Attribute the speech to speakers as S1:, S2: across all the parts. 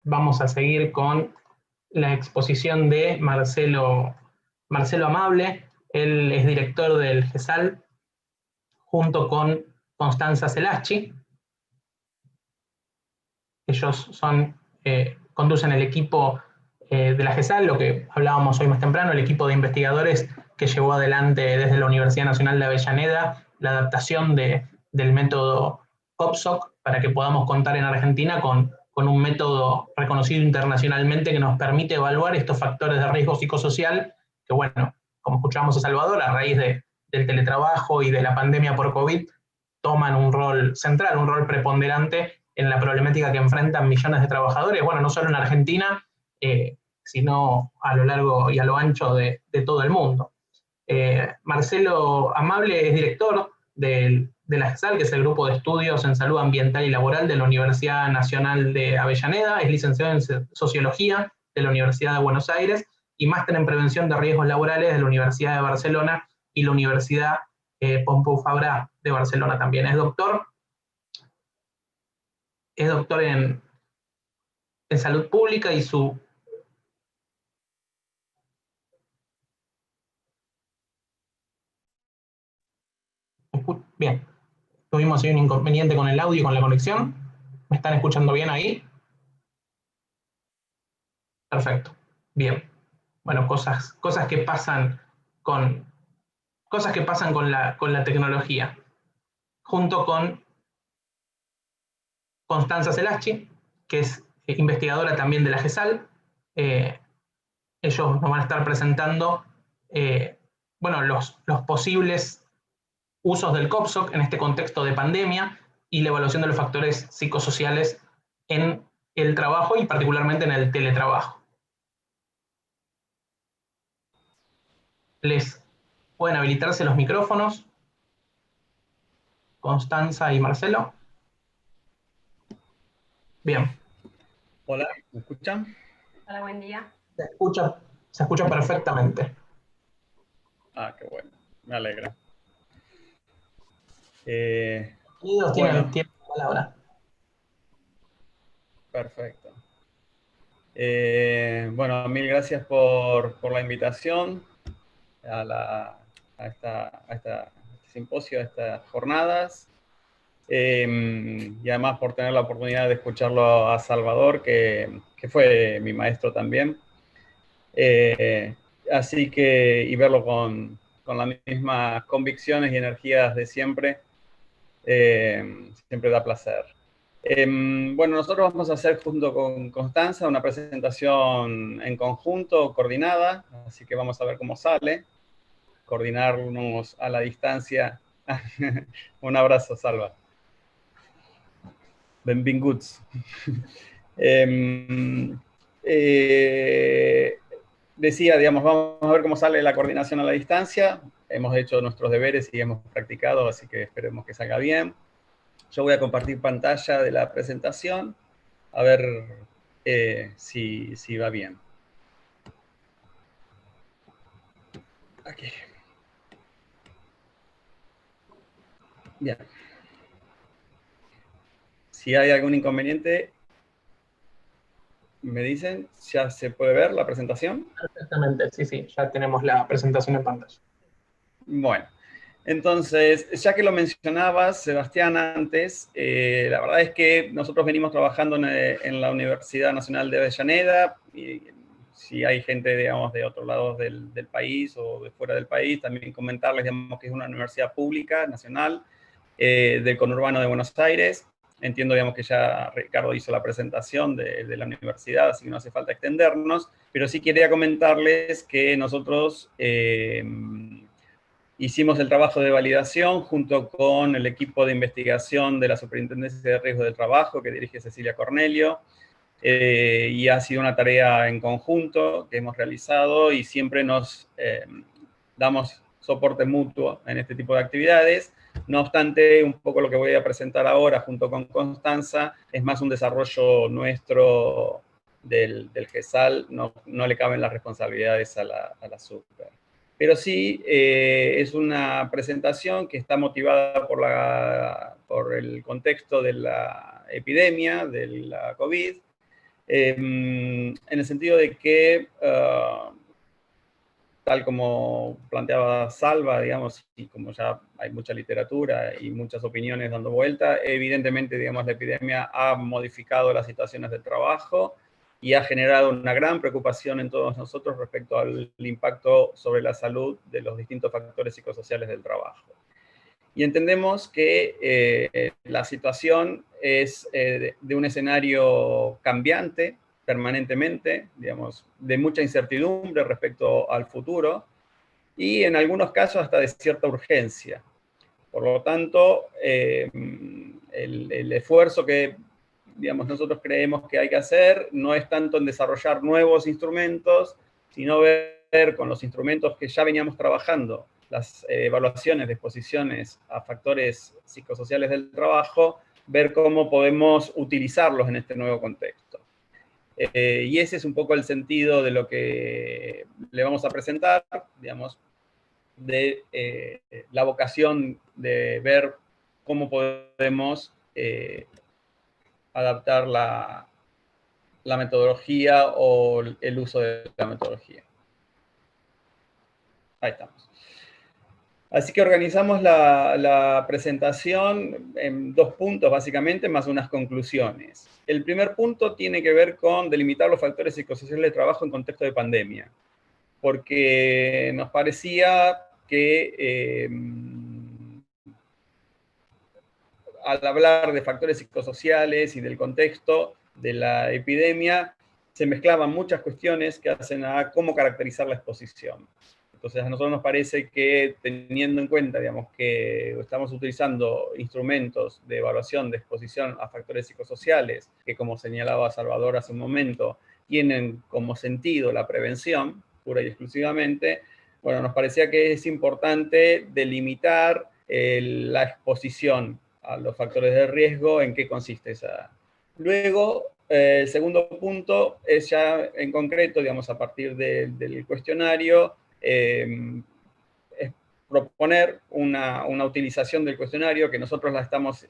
S1: vamos a seguir con la exposición de Marcelo Amable. Él es director del GESAL, junto con Constanza Selachi. Ellos conducen el equipo de la GESAL, lo que hablábamos hoy más temprano, el equipo de investigadores que llevó adelante desde la Universidad Nacional de Avellaneda la adaptación del método COPSOC para que podamos contar en Argentina con un método reconocido internacionalmente que nos permite evaluar estos factores de riesgo psicosocial que, bueno, como escuchamos a Salvador, a raíz del teletrabajo y de la pandemia por COVID, toman un rol central, un rol preponderante en la problemática que enfrentan millones de trabajadores, bueno, no solo en Argentina, sino a lo largo y a lo ancho de todo el mundo. Marcelo Amable es director de la GESAL, que es el Grupo de Estudios en Salud Ambiental y Laboral de la Universidad Nacional de Avellaneda, es licenciado en Sociología de la Universidad de Buenos Aires y máster en Prevención de Riesgos Laborales de la Universidad de Barcelona y la Universidad Pompeu Fabra de Barcelona también. Es doctor en salud pública y su... Bien, tuvimos ahí un inconveniente con el audio y con la conexión. ¿Me están escuchando bien ahí? Perfecto. Bien. Bueno, cosas que pasan con, con la tecnología. Junto con Constanza Selachi, que es investigadora también de la GESAL. Ellos nos van a estar presentando bueno, los posibles usos del COPSOC en este contexto de pandemia y la evaluación de los factores psicosociales en el trabajo y particularmente en el teletrabajo. Les pueden habilitarse los micrófonos, Constanza y Marcelo. Bien.
S2: Hola, ¿me escuchan?
S3: Hola, buen día.
S1: Se escucha perfectamente.
S2: Ah, qué bueno, me alegra.
S1: Bueno. Tienen la palabra.
S2: Perfecto. Bueno, mil gracias por la invitación a este simposio, a estas jornadas. Y además por tener la oportunidad de escucharlo a Salvador, que fue mi maestro también. Así que, y verlo con las mismas convicciones y energías de siempre, siempre da placer. Bueno, nosotros vamos a hacer junto con Constanza una presentación en conjunto, coordinada, así que vamos a ver cómo sale. Coordinarnos a la distancia. Un abrazo, Salva. Benvinguts. Decía, digamos, vamos a ver cómo sale la coordinación a la distancia. Hemos hecho nuestros deberes y hemos practicado, así que esperemos que salga bien. Yo voy a compartir pantalla de la presentación, a ver si va bien. Aquí. Bien. Si hay algún inconveniente, me dicen, ¿ya se puede ver la presentación?
S1: Perfectamente, sí, ya tenemos la presentación en pantalla.
S2: Bueno, entonces, ya que lo mencionabas, Sebastián, antes, la verdad es que nosotros venimos trabajando en la Universidad Nacional de Avellaneda, y si hay gente, digamos, de otros lados del país o de fuera del país, también comentarles, digamos, que es una universidad pública, nacional, del conurbano de Buenos Aires. Entiendo, digamos, que ya Ricardo hizo la presentación de la universidad, así que no hace falta extendernos, pero sí quería comentarles que nosotros hicimos el trabajo de validación junto con el equipo de investigación de la Superintendencia de Riesgos del Trabajo, que dirige Cecilia Cornelio, y ha sido una tarea en conjunto que hemos realizado y siempre nos damos soporte mutuo en este tipo de actividades. No obstante, un poco lo que voy a presentar ahora junto con Constanza es más un desarrollo nuestro del GESAL, no le caben las responsabilidades a la Super. Pero sí es una presentación que está motivada por el contexto de la epidemia, de la COVID, en el sentido de que, tal como planteaba Salva, digamos, y como ya hay mucha literatura y muchas opiniones dando vuelta, evidentemente, digamos, la epidemia ha modificado las situaciones del trabajo y ha generado una gran preocupación en todos nosotros respecto al impacto sobre la salud de los distintos factores psicosociales del trabajo. Y entendemos que la situación es de un escenario cambiante permanentemente, digamos, de mucha incertidumbre respecto al futuro y en algunos casos hasta de cierta urgencia. Por lo tanto, el esfuerzo que, digamos, nosotros creemos que hay que hacer no es tanto en desarrollar nuevos instrumentos, sino ver con los instrumentos que ya veníamos trabajando, las evaluaciones de exposiciones a factores psicosociales del trabajo, ver cómo podemos utilizarlos en este nuevo contexto. Y ese es un poco el sentido de lo que le vamos a presentar, digamos, de la vocación de ver cómo podemos adaptar la metodología o el uso de la metodología. Ahí estamos. Así que organizamos la presentación en 2 puntos, básicamente, más unas conclusiones. El primer punto tiene que ver con delimitar los factores psicosociales de trabajo en contexto de pandemia, porque nos parecía que al hablar de factores psicosociales y del contexto de la epidemia, se mezclaban muchas cuestiones que hacen a cómo caracterizar la exposición. Entonces, a nosotros nos parece que, teniendo en cuenta, digamos, que estamos utilizando instrumentos de evaluación de exposición a factores psicosociales, que, como señalaba Salvador hace un momento, tienen como sentido la prevención, pura y exclusivamente, bueno, nos parecía que es importante delimitar la exposición a los factores de riesgo, en qué consiste esa. Luego, el segundo punto es ya en concreto, digamos, a partir del cuestionario, es proponer una utilización del cuestionario que nosotros la estamos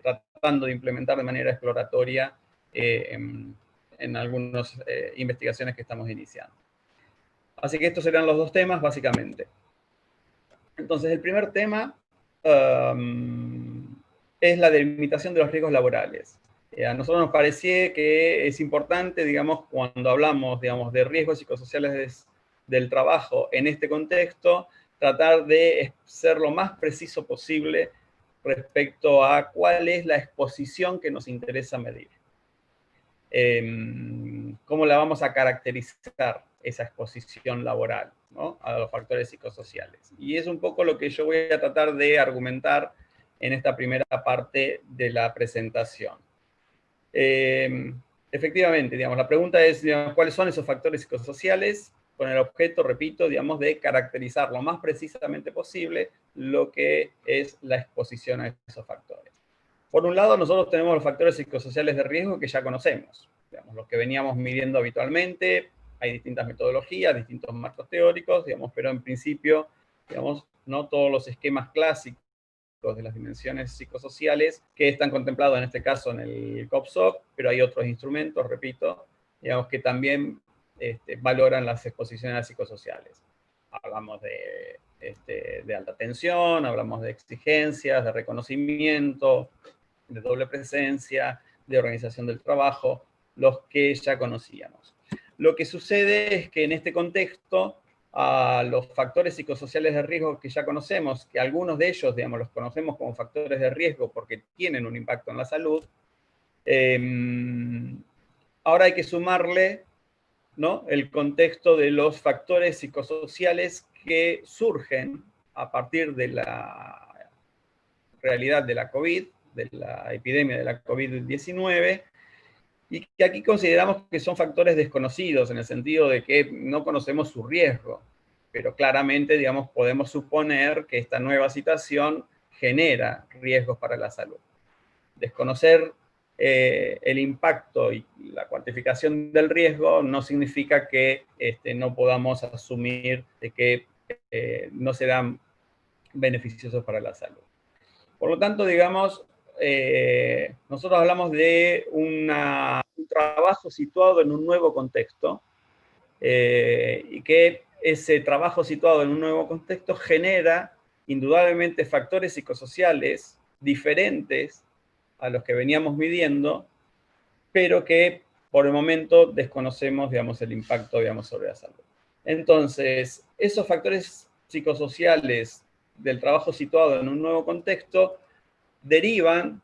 S2: tratando de implementar de manera exploratoria en algunas investigaciones que estamos iniciando. Así que estos serán los 2 temas, básicamente. Entonces, el primer tema es la delimitación de los riesgos laborales. A nosotros nos parecía que es importante, digamos, cuando hablamos, digamos, de riesgos psicosociales del trabajo en este contexto, tratar de ser lo más preciso posible respecto a cuál es la exposición que nos interesa medir. ¿Cómo la vamos a caracterizar esa exposición laboral, ¿no?, a los factores psicosociales? Y es un poco lo que yo voy a tratar de argumentar en esta primera parte de la presentación. Efectivamente, digamos, la pregunta es, digamos, ¿cuáles son esos factores psicosociales? Con el objeto, repito, digamos, de caracterizar lo más precisamente posible lo que es la exposición a esos factores. Por un lado, nosotros tenemos los factores psicosociales de riesgo que ya conocemos, digamos, los que veníamos midiendo habitualmente. Hay distintas metodologías, distintos marcos teóricos, digamos, pero en principio, digamos, no todos los esquemas clásicos de las dimensiones psicosociales que están contemplados en este caso en el COPSOC, pero hay otros instrumentos, repito, digamos, que también valoran las exposiciones psicosociales. Hablamos de alta tensión, hablamos de exigencias, de reconocimiento, de doble presencia, de organización del trabajo, los que ya conocíamos. Lo que sucede es que en este contexto, a los factores psicosociales de riesgo que ya conocemos, que algunos de ellos, digamos, los conocemos como factores de riesgo porque tienen un impacto en la salud, ahora hay que sumarle, ¿no?, el contexto de los factores psicosociales que surgen a partir de la realidad de la COVID, de la epidemia de la COVID-19, y que aquí consideramos que son factores desconocidos en el sentido de que no conocemos su riesgo, pero claramente, digamos, podemos suponer que esta nueva situación genera riesgos para la salud. Desconocer el impacto y la cuantificación del riesgo no significa que no podamos asumir de que no serán beneficiosos para la salud. Por lo tanto, digamos, nosotros hablamos de una un trabajo situado en un nuevo contexto, y que ese trabajo situado en un nuevo contexto genera indudablemente factores psicosociales diferentes a los que veníamos midiendo, pero que por el momento desconocemos, digamos, el impacto, digamos, sobre la salud. Entonces, esos factores psicosociales del trabajo situado en un nuevo contexto derivarían,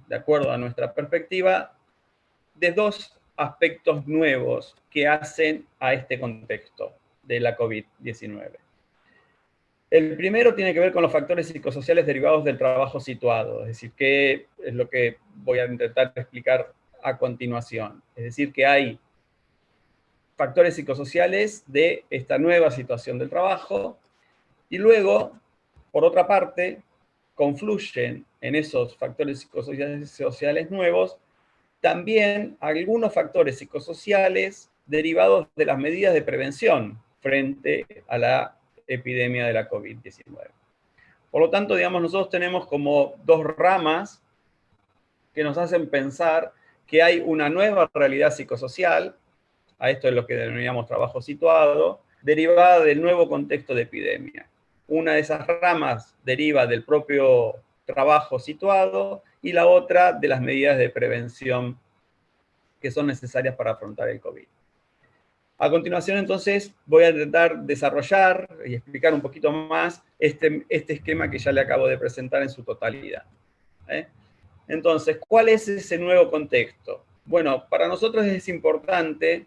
S2: de acuerdo a nuestra perspectiva, de dos aspectos nuevos que hacen a este contexto de la COVID-19. El primero tiene que ver con los factores psicosociales derivados del trabajo situado, es decir, que es lo que voy a intentar explicar a continuación. Es decir, que hay factores psicosociales de esta nueva situación del trabajo y luego, por otra parte, confluyen en esos factores psicosociales nuevos también algunos factores psicosociales derivados de las medidas de prevención frente a la epidemia de la COVID-19. Por lo tanto, digamos, nosotros tenemos como dos ramas que nos hacen pensar que hay una nueva realidad psicosocial, a esto es lo que denominamos trabajo situado, derivada del nuevo contexto de epidemia. Una de esas ramas deriva del propio trabajo situado y la otra de las medidas de prevención que son necesarias para afrontar el COVID. A continuación, entonces, voy a intentar desarrollar y explicar un poquito más este esquema que ya le acabo de presentar en su totalidad. Entonces, ¿cuál es ese nuevo contexto? Bueno, para nosotros es importante,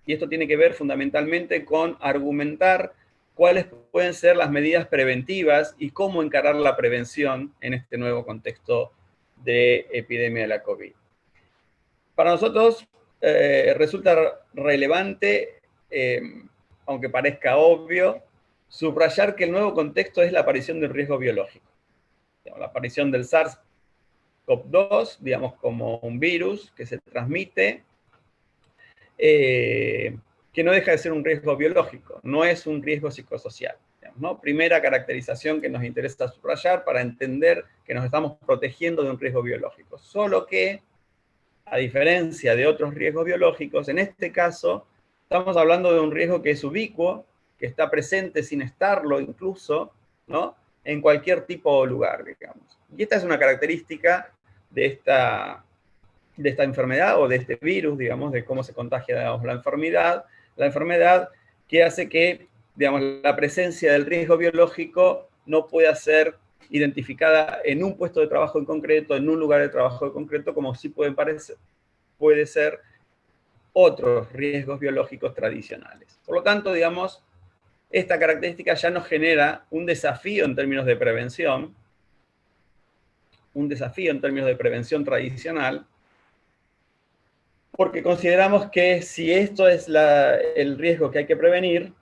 S2: y esto tiene que ver fundamentalmente con argumentar cuáles pueden ser las medidas preventivas y cómo encarar la prevención en este nuevo contexto de epidemia de la COVID. Para nosotros resulta relevante, aunque parezca obvio, subrayar que el nuevo contexto es la aparición de un riesgo biológico. La aparición del SARS-CoV-2, digamos, como un virus que se transmite, que no deja de ser un riesgo biológico, no es un riesgo psicosocial. Digamos, ¿no? Primera caracterización que nos interesa subrayar para entender que nos estamos protegiendo de un riesgo biológico. Solo que, a diferencia de otros riesgos biológicos, en este caso estamos hablando de un riesgo que es ubicuo, que está presente sin estarlo incluso, ¿no? En cualquier tipo o lugar, digamos. Y esta es una característica de esta enfermedad o de este virus, digamos, de cómo se contagia, digamos, la enfermedad que hace que, digamos, la presencia del riesgo biológico no pueda ser identificada en un puesto de trabajo en concreto, en un lugar de trabajo en concreto, como sí puede ser otros riesgos biológicos tradicionales. Por lo tanto, digamos, esta característica ya nos genera un desafío en términos de prevención, tradicional, porque consideramos que si esto es el riesgo que hay que prevenir,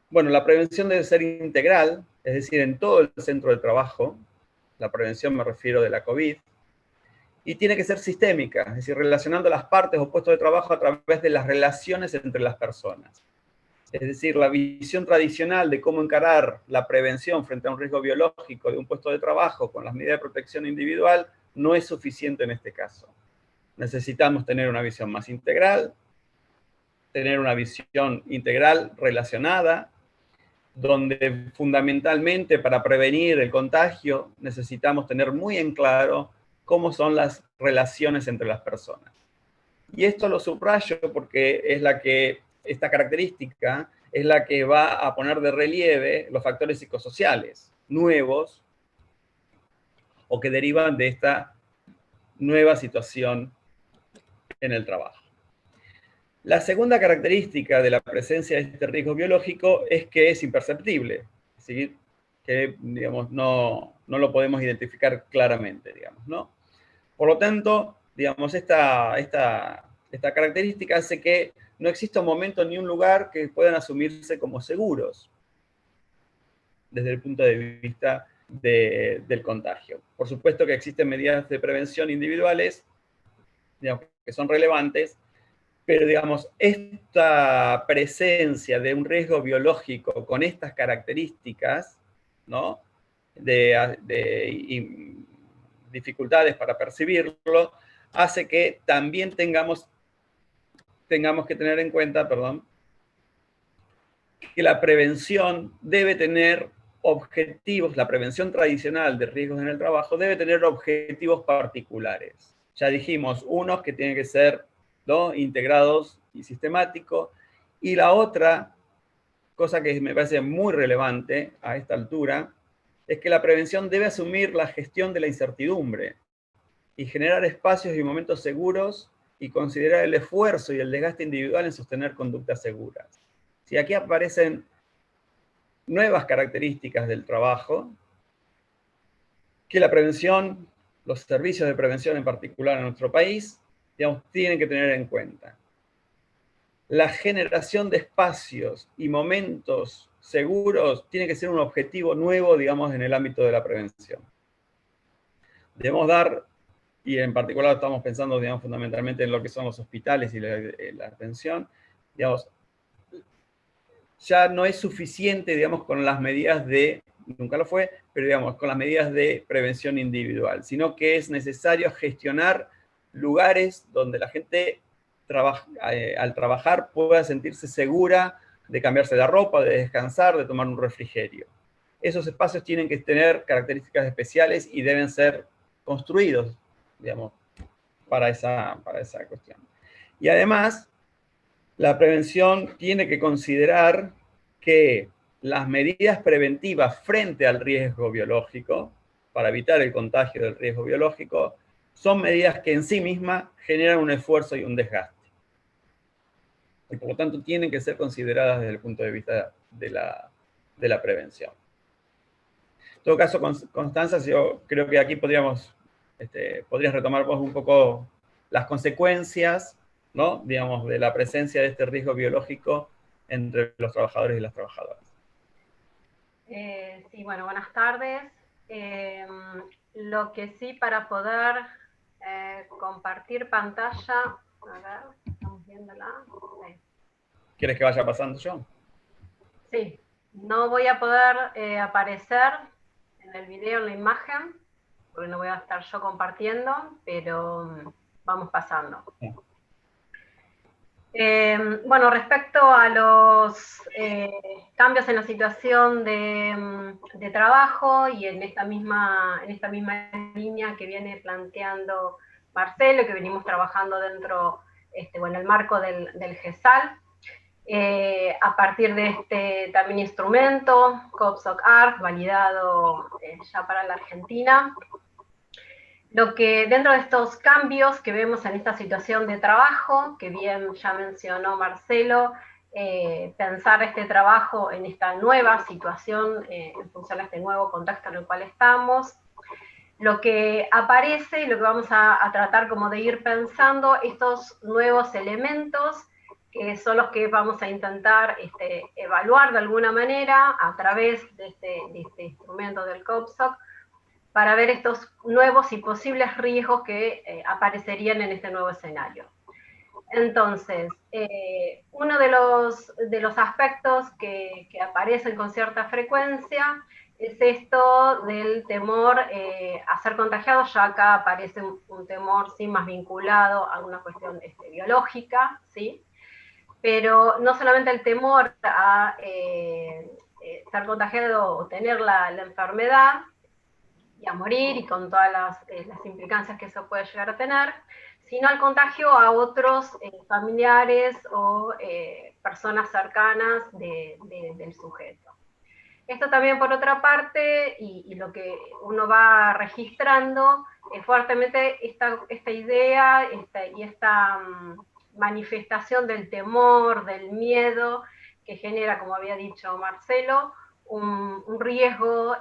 S2: bueno, la prevención debe ser integral, es decir, en todo el centro de trabajo, la prevención me refiero de la COVID, y tiene que ser sistémica, es decir, relacionando las partes o puestos de trabajo a través de las relaciones entre las personas. Es decir, la visión tradicional de cómo encarar la prevención frente a un riesgo biológico de un puesto de trabajo con las medidas de protección individual no es suficiente en este caso. Necesitamos tener una visión más integral, tener una visión integral relacionada, donde fundamentalmente para prevenir el contagio necesitamos tener muy en claro cómo son las relaciones entre las personas. Y esto lo subrayo porque esta característica es la que va a poner de relieve los factores psicosociales nuevos o que derivan de esta nueva situación en el trabajo. La segunda característica de la presencia de este riesgo biológico es que es imperceptible, ¿sí? Que, digamos, no lo podemos identificar claramente, digamos, ¿no? Por lo tanto, digamos, esta característica hace que no exista un momento ni un lugar que puedan asumirse como seguros desde el punto de vista del contagio. Por supuesto que existen medidas de prevención individuales, digamos, que son relevantes, pero, digamos, esta presencia de un riesgo biológico con estas características, ¿no? Y dificultades para percibirlo, hace que también tengamos que tener en cuenta, que la prevención debe tener objetivos, la prevención tradicional de riesgos en el trabajo debe tener objetivos particulares. Ya dijimos, unos que tienen que ser, ¿no?, integrados y sistemáticos, y la otra cosa que me parece muy relevante a esta altura es que la prevención debe asumir la gestión de la incertidumbre y generar espacios y momentos seguros y considerar el esfuerzo y el desgaste individual en sostener conductas seguras. Si aquí aparecen nuevas características del trabajo, que la prevención, los servicios de prevención en particular en nuestro país, digamos, tienen que tener en cuenta. La generación de espacios y momentos seguros tiene que ser un objetivo nuevo, digamos, en el ámbito de la prevención. Debemos dar, y en particular estamos pensando, digamos, fundamentalmente en lo que son los hospitales y la atención, digamos, ya no es suficiente, digamos, con las medidas de, nunca lo fue, pero digamos, con las medidas de prevención individual, sino que es necesario gestionar lugares donde la gente al trabajar pueda sentirse segura de cambiarse la ropa, de descansar, de tomar un refrigerio. Esos espacios tienen que tener características especiales y deben ser construidos, digamos, para esa cuestión. Y además, la prevención tiene que considerar que las medidas preventivas frente al riesgo biológico, para evitar el contagio del riesgo biológico, son medidas que en sí mismas generan un esfuerzo y un desgaste. Y por lo tanto tienen que ser consideradas desde el punto de vista de la prevención. En todo caso, Constanza, yo creo que aquí podrías retomar vos un poco las consecuencias, ¿no?, digamos, de la presencia de este riesgo biológico entre los trabajadores y las trabajadoras.
S3: Sí, bueno, buenas tardes. Lo que sí, para poder compartir pantalla, a ver, estamos viéndola. Sí.
S2: ¿Quieres que vaya pasando yo?
S3: Sí, no voy a poder aparecer en el video, en la imagen, porque no voy a estar yo compartiendo, pero vamos pasando.
S2: Sí.
S3: Bueno, respecto a los cambios en la situación de trabajo y en esta misma línea que viene planteando Marcelo, que venimos trabajando dentro, en el marco del GESAL, a partir de este también instrumento, COPSOC-ARC, validado ya para la Argentina. Lo que dentro de estos cambios que vemos en esta situación de trabajo, que bien ya mencionó Marcelo, pensar este trabajo en esta nueva situación, en función de este nuevo contexto en el cual estamos, lo que aparece y lo que vamos a tratar como de ir pensando, estos nuevos elementos, que son los que vamos a intentar evaluar de alguna manera a través de este instrumento del COPSOC, para ver estos nuevos y posibles riesgos que aparecerían en este nuevo escenario. Entonces, uno de los aspectos que aparecen con cierta frecuencia es esto del temor a ser contagiado. Ya acá aparece un temor sí más vinculado a una cuestión biológica, ¿sí? Pero no solamente el temor a ser contagiado o tener la enfermedad, y a morir, y con todas las implicancias que eso puede llegar a tener, sino al contagio a otros familiares o personas cercanas del sujeto. Esto también, por otra parte, y lo que uno va registrando, fuertemente esta idea y esta manifestación del temor, del miedo, que genera, como había dicho Marcelo, un riesgo,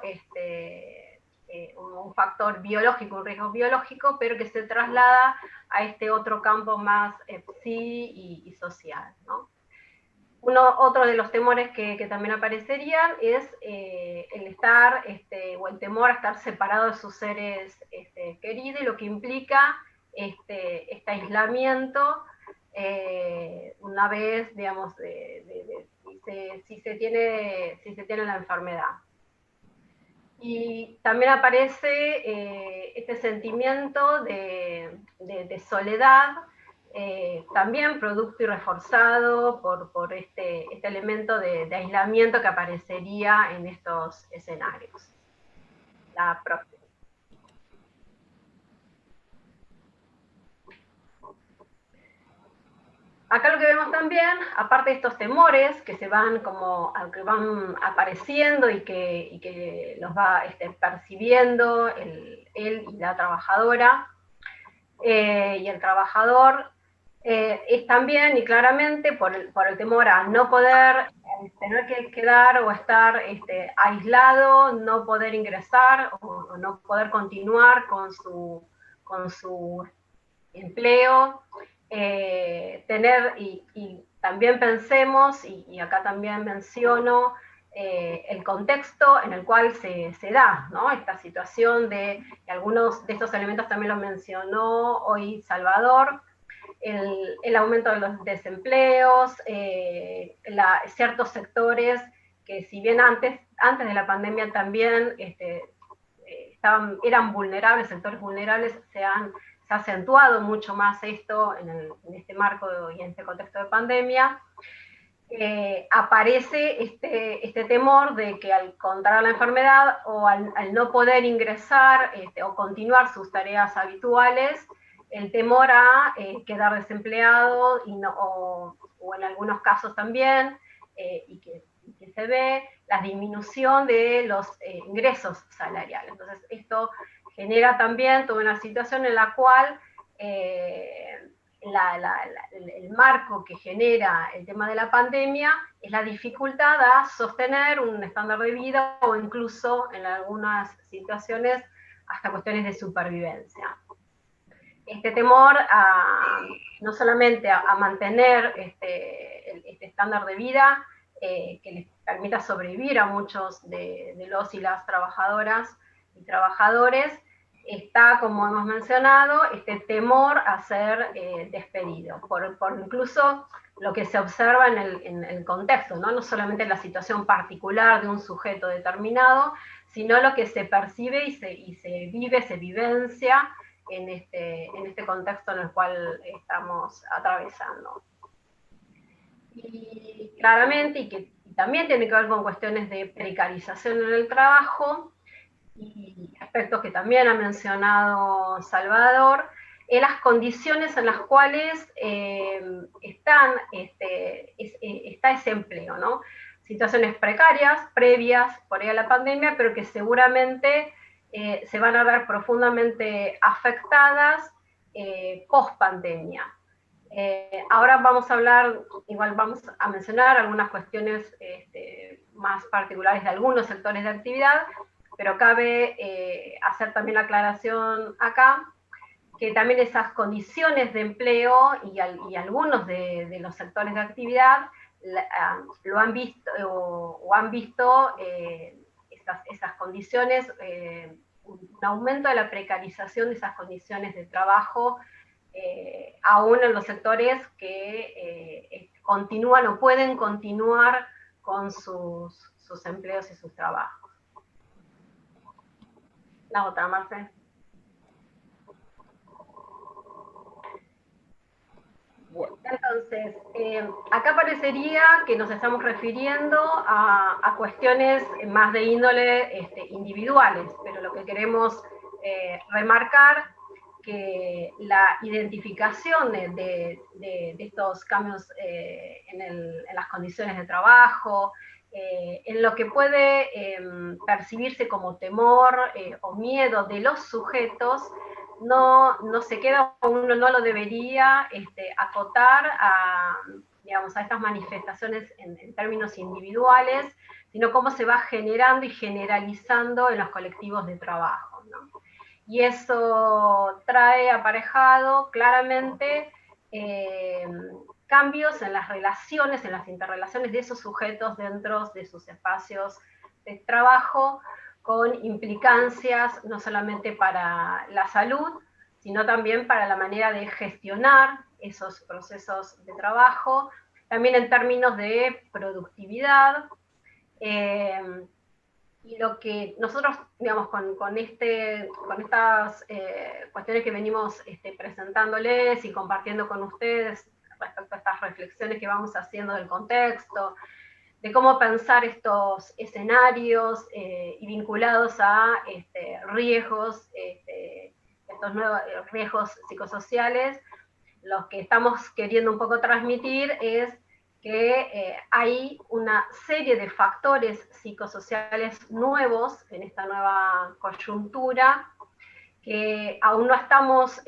S3: un factor biológico, un riesgo biológico, pero que se traslada a este otro campo más psi y social, ¿no? Otro de los temores que también aparecerían es el estar, o el temor a estar separado de sus seres queridos, y lo que implica este aislamiento una vez, digamos, si se tiene la enfermedad. Y también aparece este sentimiento de soledad, también producto y reforzado por este elemento de aislamiento que aparecería en estos escenarios. La próxima. Acá lo que vemos también, aparte de estos temores que van apareciendo y que los va percibiendo él y la trabajadora y el trabajador, es también y claramente por el temor a no poder tener que quedar o estar aislado, no poder ingresar o no poder continuar con su empleo, tener, y también pensemos, y acá también menciono, el contexto en el cual se da, ¿no? Esta situación y algunos de estos elementos también lo mencionó hoy Salvador, el aumento de los desempleos, ciertos sectores que si bien antes de la pandemia también eran vulnerables, sectores vulnerables, se ha acentuado mucho más esto en este marco y en este contexto de pandemia. Aparece este temor de que al contraer la enfermedad o al no poder ingresar o continuar sus tareas habituales, el temor a quedar desempleado o en algunos casos también, y que se ve la disminución de los ingresos salariales. Entonces esto genera también toda una situación en la cual el marco que genera el tema de la pandemia es la dificultad a sostener un estándar de vida o incluso en algunas situaciones hasta cuestiones de supervivencia. Este temor no solamente a mantener este estándar de vida que les permita sobrevivir a muchos de los y las trabajadoras y trabajadores, está, como hemos mencionado, este temor a ser despedido, por incluso lo que se observa en el contexto, ¿no? No solamente en la situación particular de un sujeto determinado, sino lo que se percibe y se vive, se vivencia en este contexto en el cual estamos atravesando. Y claramente, y que también tiene que ver con cuestiones de precarización en el trabajo, y aspectos que también ha mencionado Salvador, las condiciones en las cuales está ese empleo, ¿no? Situaciones precarias, previas por ahí a la pandemia, pero que seguramente se van a ver profundamente afectadas post pandemia. Ahora vamos a hablar, igual vamos a mencionar algunas cuestiones más particulares de algunos sectores de actividad, pero cabe hacer también la aclaración acá, que también esas condiciones de empleo y algunos de los sectores de actividad lo han visto o han visto esas condiciones, un aumento de la precarización de esas condiciones de trabajo, aún en los sectores que continúan o pueden continuar con sus empleos y sus trabajos. La otra, Marce. Bueno. Entonces, acá parecería que nos estamos refiriendo a cuestiones más de índole individuales, pero lo que queremos remarcar que la identificación de estos cambios en las condiciones de trabajo, en lo que puede percibirse como temor o miedo de los sujetos, no se queda, uno no lo debería acotar digamos, a estas manifestaciones en términos individuales, sino cómo se va generando y generalizando en los colectivos de trabajo, ¿no? Y eso trae aparejado claramente cambios en las relaciones, en las interrelaciones de esos sujetos dentro de sus espacios de trabajo, con implicancias no solamente para la salud, sino también para la manera de gestionar esos procesos de trabajo, también en términos de productividad, Y lo que nosotros, digamos, con estas cuestiones que venimos presentándoles y compartiendo con ustedes respecto a estas reflexiones que vamos haciendo del contexto, de cómo pensar estos escenarios y vinculados a riesgos, estos nuevos riesgos psicosociales, lo que estamos queriendo un poco transmitir es que hay una serie de factores psicosociales nuevos en esta nueva coyuntura que aún no estamos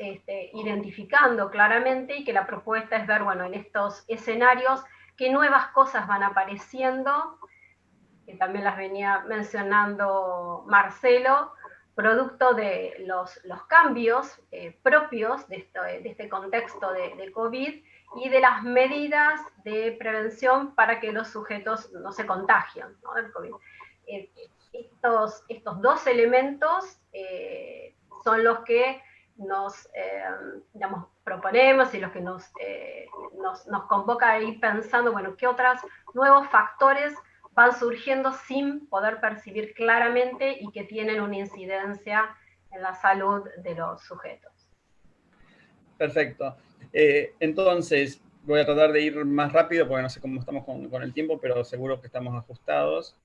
S3: identificando claramente y que la propuesta es ver, bueno, en estos escenarios qué nuevas cosas van apareciendo, que también las venía mencionando Marcelo, producto de los cambios propios de este contexto de COVID y de las medidas de prevención para que los sujetos no se contagien, ¿no?, del COVID. Estos dos elementos son los que nos digamos, proponemos y los que nos convoca a ir pensando, bueno, qué otros nuevos factores van surgiendo sin poder percibir claramente y que tienen una incidencia en la salud de los sujetos.
S2: Perfecto. Entonces, voy a tratar de ir más rápido porque no sé cómo estamos con el tiempo, pero seguro que estamos ajustados.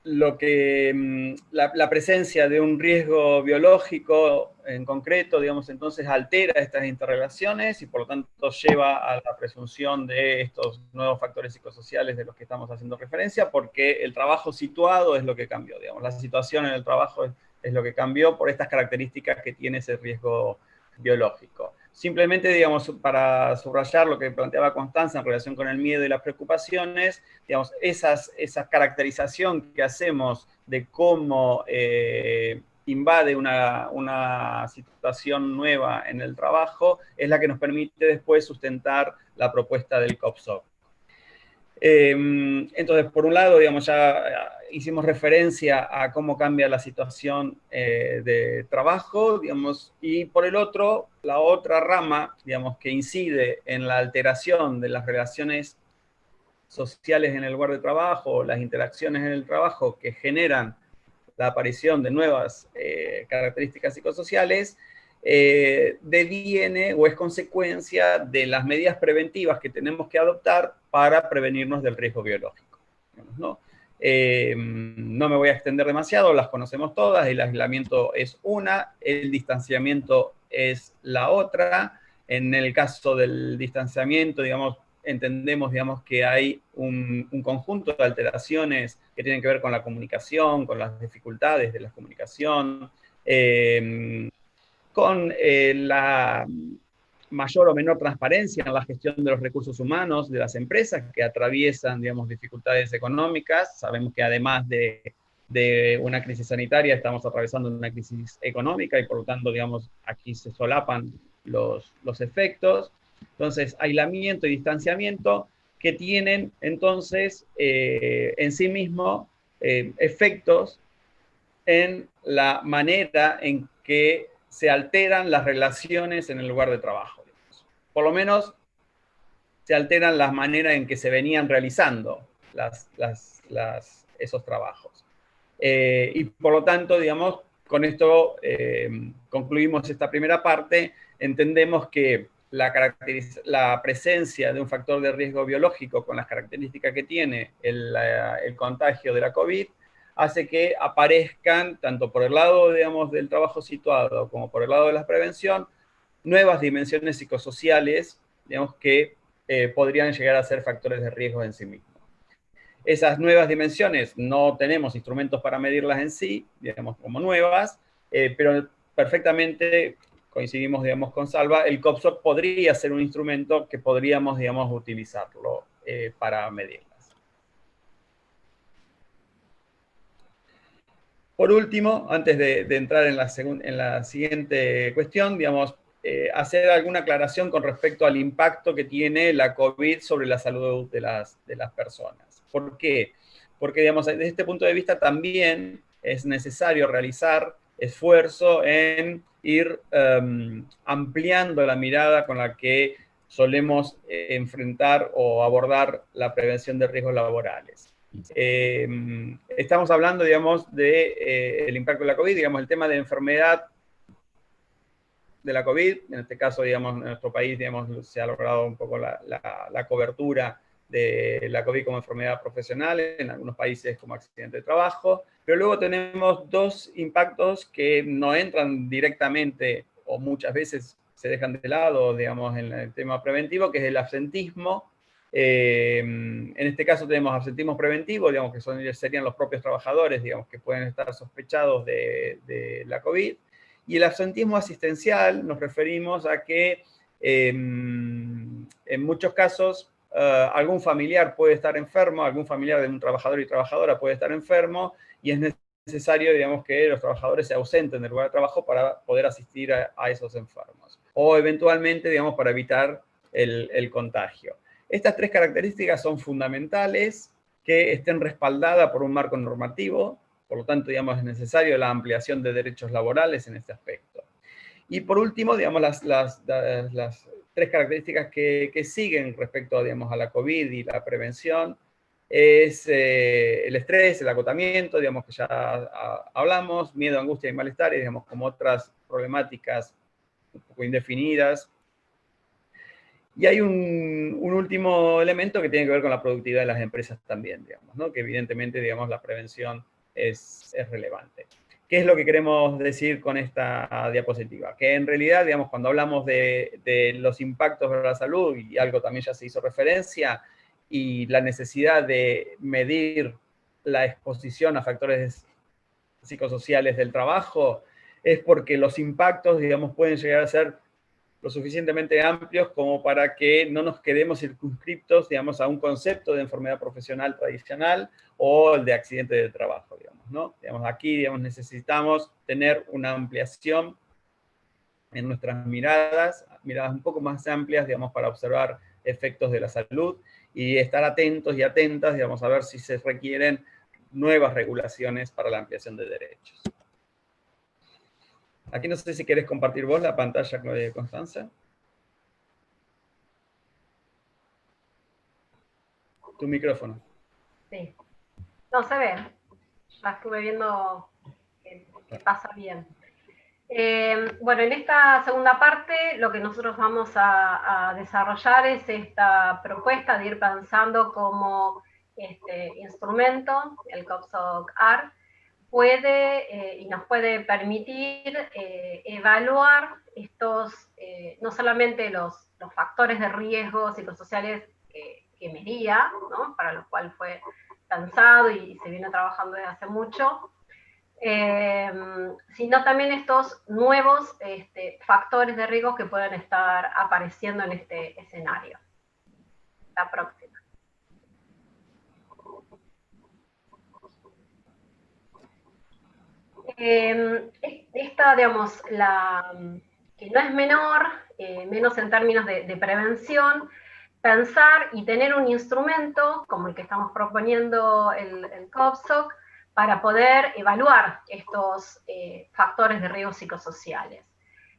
S2: La presencia de un riesgo biológico en concreto, digamos, entonces altera estas interrelaciones y por lo tanto lleva a la presunción de estos nuevos factores psicosociales de los que estamos haciendo referencia, porque el trabajo situado es lo que cambió, digamos, la situación en el trabajo es lo que cambió por estas características que tiene ese riesgo biológico. Simplemente, digamos, para subrayar lo que planteaba Constanza en relación con el miedo y las preocupaciones, digamos, esa caracterización que hacemos de cómo invade una situación nueva en el trabajo es la que nos permite después sustentar la propuesta del COPSOC. Entonces, por un lado, digamos, ya hicimos referencia a cómo cambia la situación de trabajo, digamos, y por el otro, la otra rama, digamos, que incide en la alteración de las relaciones sociales en el lugar de trabajo, las interacciones en el trabajo que generan la aparición de nuevas características psicosociales, deviene o es consecuencia de las medidas preventivas que tenemos que adoptar para prevenirnos del riesgo biológico, digamos, ¿no? No me voy a extender demasiado, las conocemos todas, el aislamiento es una, el distanciamiento es la otra. En el caso del distanciamiento, digamos, entendemos, digamos, que hay un conjunto de alteraciones que tienen que ver con la comunicación, con las dificultades de la comunicación, con la mayor o menor transparencia en la gestión de los recursos humanos de las empresas que atraviesan, digamos, dificultades económicas. Sabemos que además de una crisis sanitaria, estamos atravesando una crisis económica y por lo tanto, digamos, aquí se solapan los efectos. Entonces, aislamiento y distanciamiento que tienen entonces en sí mismo efectos en la manera en que se alteran las relaciones en el lugar de trabajo. Por lo menos se alteran las maneras en que se venían realizando esos trabajos. Y por lo tanto, digamos, con esto concluimos esta primera parte. Entendemos que la presencia de un factor de riesgo biológico con las características que tiene el contagio de la COVID hace que aparezcan, tanto por el lado, digamos, del trabajo situado como por el lado de la prevención, nuevas dimensiones psicosociales, digamos, que podrían llegar a ser factores de riesgo en sí mismos. Esas nuevas dimensiones no tenemos instrumentos para medirlas en sí, digamos, como nuevas, pero perfectamente coincidimos, digamos, con Salva, el COPSOC podría ser un instrumento que podríamos, digamos, utilizarlo para medirlas. Por último, antes de entrar en la siguiente cuestión, digamos, hacer alguna aclaración con respecto al impacto que tiene la COVID sobre la salud de las personas. ¿Por qué? Porque, digamos, desde este punto de vista también es necesario realizar esfuerzo en ir ampliando la mirada con la que solemos enfrentar o abordar la prevención de riesgos laborales. Estamos hablando, digamos, del impacto de la COVID, digamos, el tema de enfermedad de la COVID, en este caso, digamos, en nuestro país, digamos, se ha logrado un poco la cobertura de la COVID como enfermedad profesional, en algunos países como accidente de trabajo, pero luego tenemos dos impactos que no entran directamente o muchas veces se dejan de lado, digamos, en el tema preventivo, que es el absentismo. En este caso tenemos absentismo preventivo, digamos, que serían los propios trabajadores, digamos, que pueden estar sospechados de la COVID. Y el absentismo asistencial nos referimos a que en muchos casos algún familiar puede estar enfermo, algún familiar de un trabajador y trabajadora puede estar enfermo, y es necesario, digamos, que los trabajadores se ausenten del lugar de trabajo para poder asistir a esos enfermos. O eventualmente, digamos, para evitar el contagio. Estas tres características son fundamentales, que estén respaldadas por un marco normativo. Por lo tanto, digamos, es necesario la ampliación de derechos laborales en este aspecto. Y por último, digamos, las tres características que siguen respecto, digamos, a la COVID y la prevención es el estrés, el agotamiento, digamos, que ya hablamos, miedo, angustia y malestar, y, digamos, como otras problemáticas un poco indefinidas. Y hay un último elemento que tiene que ver con la productividad de las empresas también, digamos, ¿no? Que evidentemente, digamos, la prevención es relevante. ¿Qué es lo que queremos decir con esta diapositiva? Que en realidad, digamos, cuando hablamos de los impactos de la salud, y algo también ya se hizo referencia, y la necesidad de medir la exposición a factores psicosociales del trabajo, es porque los impactos, digamos, pueden llegar a ser lo suficientemente amplios como para que no nos quedemos circunscriptos, digamos, a un concepto de enfermedad profesional tradicional o el de accidente de trabajo, digamos, ¿no? Digamos, aquí, digamos, necesitamos tener una ampliación en nuestras miradas un poco más amplias, digamos, para observar efectos de la salud y estar atentos y atentas, digamos, a ver si se requieren nuevas regulaciones para la ampliación de derechos. Aquí no sé si querés compartir vos la pantalla, Constanza. Tu micrófono.
S3: Sí. No se ve. La estuve viendo que pasa bien. Bueno, en esta segunda parte lo que nosotros vamos a desarrollar es esta propuesta de ir pensando cómo este instrumento, el COPSOC-AR, puede y nos puede permitir evaluar estos, no solamente los factores de riesgo psicosociales que medía, ¿no? Para los cuales fue pensado y se viene trabajando desde hace mucho, sino también estos nuevos factores de riesgo que pueden estar apareciendo en este escenario. La próxima. Esta, digamos, que no es menor, menos en términos de prevención, pensar y tener un instrumento como el que estamos proponiendo el COPSOC para poder evaluar estos factores de riesgo psicosociales.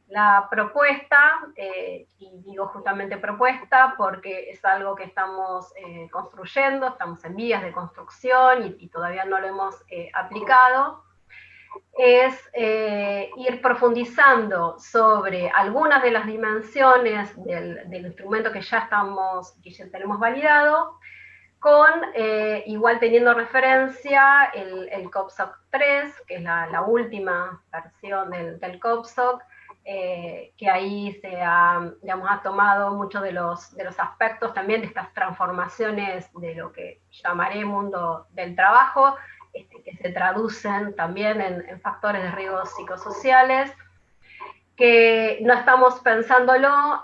S3: La propuesta, y digo justamente propuesta porque es algo que estamos construyendo, estamos en vías de construcción y todavía no lo hemos aplicado, es ir profundizando sobre algunas de las dimensiones del instrumento que ya tenemos validado, con igual teniendo referencia el COPSOC 3, que es la última versión del COPSOC, que ahí se ha tomado muchos de los aspectos también de estas transformaciones de lo que llamaré mundo del trabajo, que se traducen también en factores de riesgo psicosociales, que no estamos pensándolo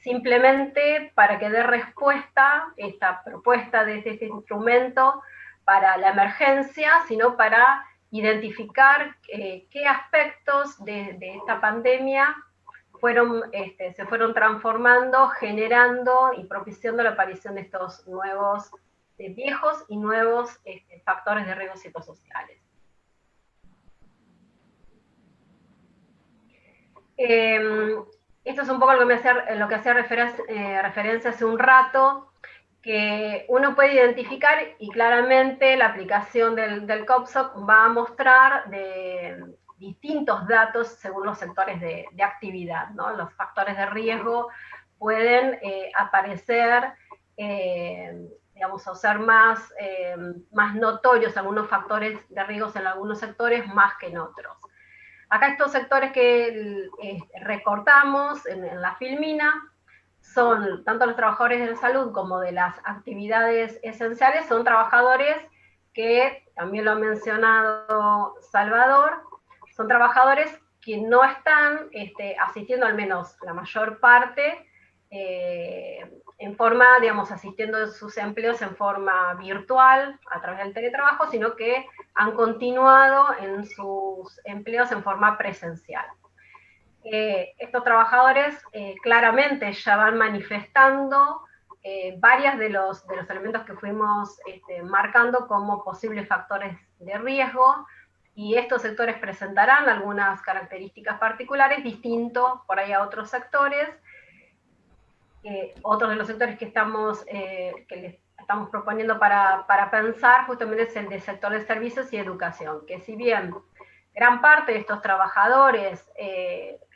S3: simplemente para que dé respuesta esta propuesta de este instrumento para la emergencia, sino para identificar qué aspectos de esta pandemia se fueron transformando, generando y propiciando la aparición de estos nuevos, viejos y nuevos factores de riesgo psicosociales. Esto es un poco lo que hacía referencia hace un rato, que uno puede identificar, y claramente la aplicación del COPSOC va a mostrar de distintos datos según los sectores de actividad, ¿no? Los factores de riesgo pueden aparecer, digamos, o ser más notorios algunos factores de riesgo en algunos sectores más que en otros. Acá estos sectores que recortamos en la filmina son tanto los trabajadores de la salud como de las actividades esenciales, son trabajadores que, también lo ha mencionado Salvador, son trabajadores que no están asistiendo, al menos la mayor parte, en forma, digamos, asistiendo a sus empleos en forma virtual, a través del teletrabajo, sino que han continuado en sus empleos en forma presencial. Estos trabajadores claramente ya van manifestando varios de los elementos que fuimos marcando como posibles factores de riesgo, y estos sectores presentarán algunas características particulares distintos por ahí a otros sectores. Otro de los sectores que les estamos proponiendo para pensar justamente es el del sector de servicios y educación, que si bien gran parte de estos trabajadores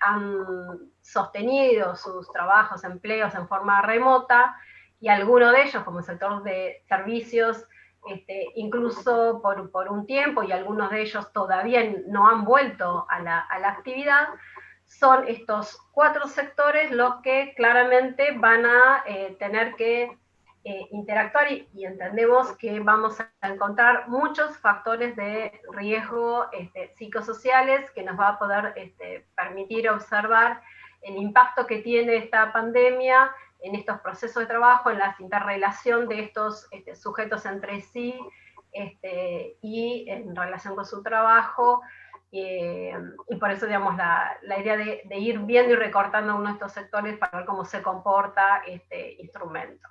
S3: han sostenido sus trabajos, empleos en forma remota, y algunos de ellos, como el sector de servicios, incluso por un tiempo, y algunos de ellos todavía no han vuelto a la actividad, son estos 4 sectores los que claramente van a tener que interactuar, y entendemos que vamos a encontrar muchos factores de riesgo psicosociales que nos va a poder permitir observar el impacto que tiene esta pandemia en estos procesos de trabajo, en la interrelación de estos sujetos entre sí y en relación con su trabajo. Y por eso, digamos, la idea de ir viendo y recortando uno de estos sectores para ver cómo se comporta este instrumento.